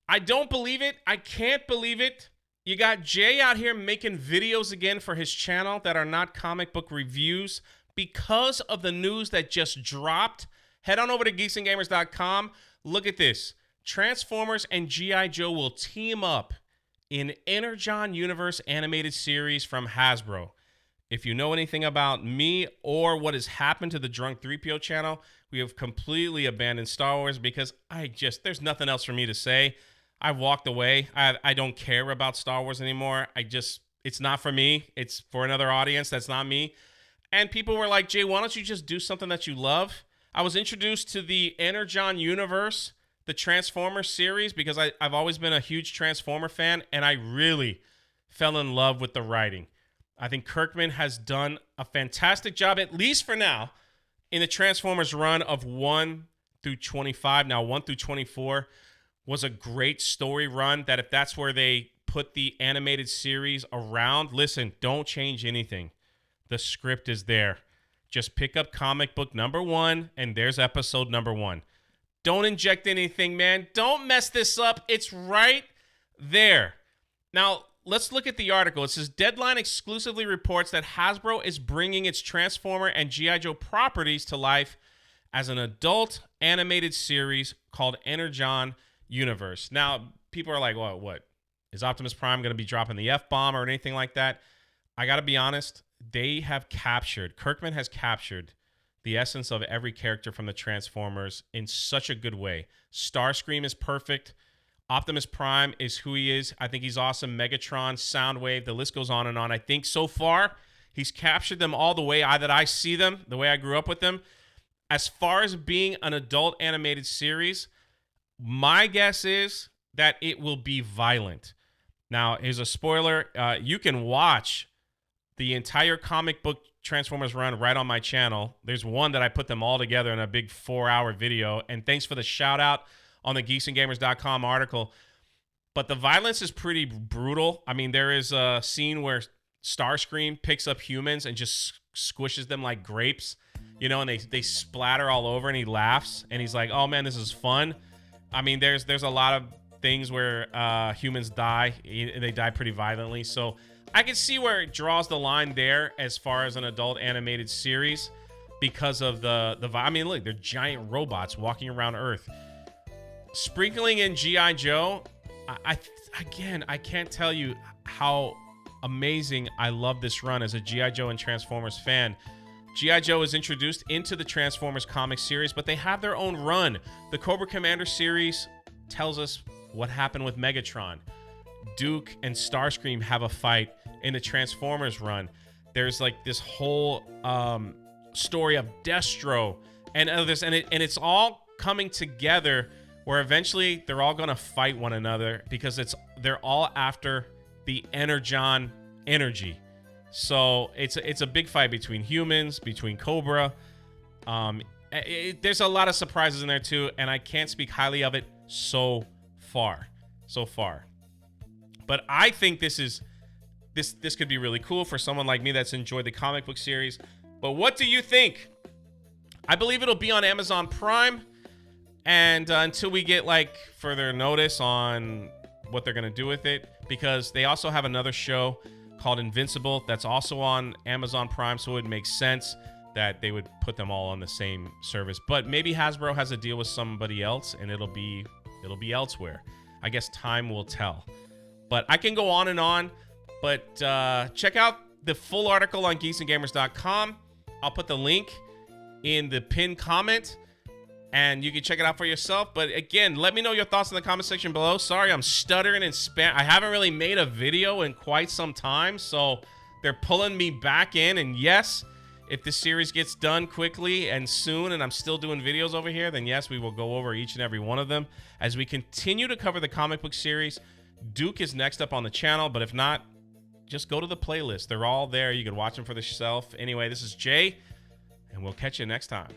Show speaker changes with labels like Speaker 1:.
Speaker 1: I don't believe it. I can't believe it. You got Jay out here making videos again for his channel that are not comic book reviews because of the news that just dropped. Head on over to geeksandgamers.com. Look at this. Transformers and G.I. Joe will team up in Energon Universe animated series from Hasbro. If you know anything about me or what has happened to the Drunk 3PO channel, we have completely abandoned Star Wars because there's nothing else for me to say. I've walked away. I don't care about Star Wars anymore. It's not for me. It's for another audience. That's not me. And people were like, Jay, why don't you just do something that you love? I was introduced to the Energon Universe, the Transformers series, because I've always been a huge Transformer fan, and I really fell in love with the writing. I think Kirkman has done a fantastic job, at least for now, in the Transformers run of 1 through 25. Now, 1 through 24 was a great story run that if that's where they put the animated series around, listen, don't change anything. The script is there. Just pick up comic book number 1, and there's episode number 1. Don't inject anything, man. Don't mess this up. It's right there. Now, let's look at the article. It says, Deadline exclusively reports that Hasbro is bringing its Transformer and G.I. Joe properties to life as an adult animated series called Energon Universe. Now, people are like, well, what? Is Optimus Prime going to be dropping the F-bomb or anything like that? I got to be honest. Kirkman has captured the essence of every character from the Transformers in such a good way. Starscream is perfect. Optimus Prime is who he is. I think he's awesome. Megatron, Soundwave, the list goes on and on. I think so far, he's captured them all the way that I see them, the way I grew up with them. As far as being an adult animated series, my guess is that it will be violent. Now, here's a spoiler. You can watch the entire comic book Transformers run right on my channel. There's one that I put them all together in a big 4-hour video. And thanks for the shout out on the geeksandgamers.com article. But the violence is pretty brutal. I mean, there is a scene where Starscream picks up humans and just squishes them like grapes, you know, and they splatter all over, and he laughs and he's like, oh man, this is fun. I mean, there's a lot of things where humans die. They die pretty violently. So I can see where it draws the line there as far as an adult animated series because of I mean, look, they're giant robots walking around Earth. Sprinkling in G.I. Joe, I can't tell you how amazing I love this run as a G.I. Joe and Transformers fan. G.I. Joe is introduced into the Transformers comic series, but they have their own run. The Cobra Commander series tells us what happened with Megatron. Duke and Starscream have a fight in the Transformers run. There's like this whole story of Destro and others, and it's all coming together where eventually they're all going to fight one another because they're all after the Energon energy. So it's a big fight between humans, between Cobra. There's a lot of surprises in there too, and I can't speak highly of it so far. But I think this could be really cool for someone like me that's enjoyed the comic book series. But what do you think? I believe it'll be on Amazon Prime, and until we get like further notice on what they're gonna do with it, because they also have another show called Invincible that's also on Amazon Prime, so it makes sense that they would put them all on the same service. But maybe Hasbro has a deal with somebody else and it'll be elsewhere. I guess time will tell. But I can go on and on, but check out the full article on geeksandgamers.com. I'll put the link in the pinned comment, and you can check it out for yourself. But again, let me know your thoughts in the comment section below. Sorry, I'm stuttering and I haven't really made a video in quite some time, so they're pulling me back in. And yes, if this series gets done quickly and soon, and I'm still doing videos over here, then yes, we will go over each and every one of them as we continue to cover the comic book series. Duke is next up on the channel, but if not, just go to the playlist. They're all there. You can watch them for yourself. Anyway, this is Jay, and we'll catch you next time.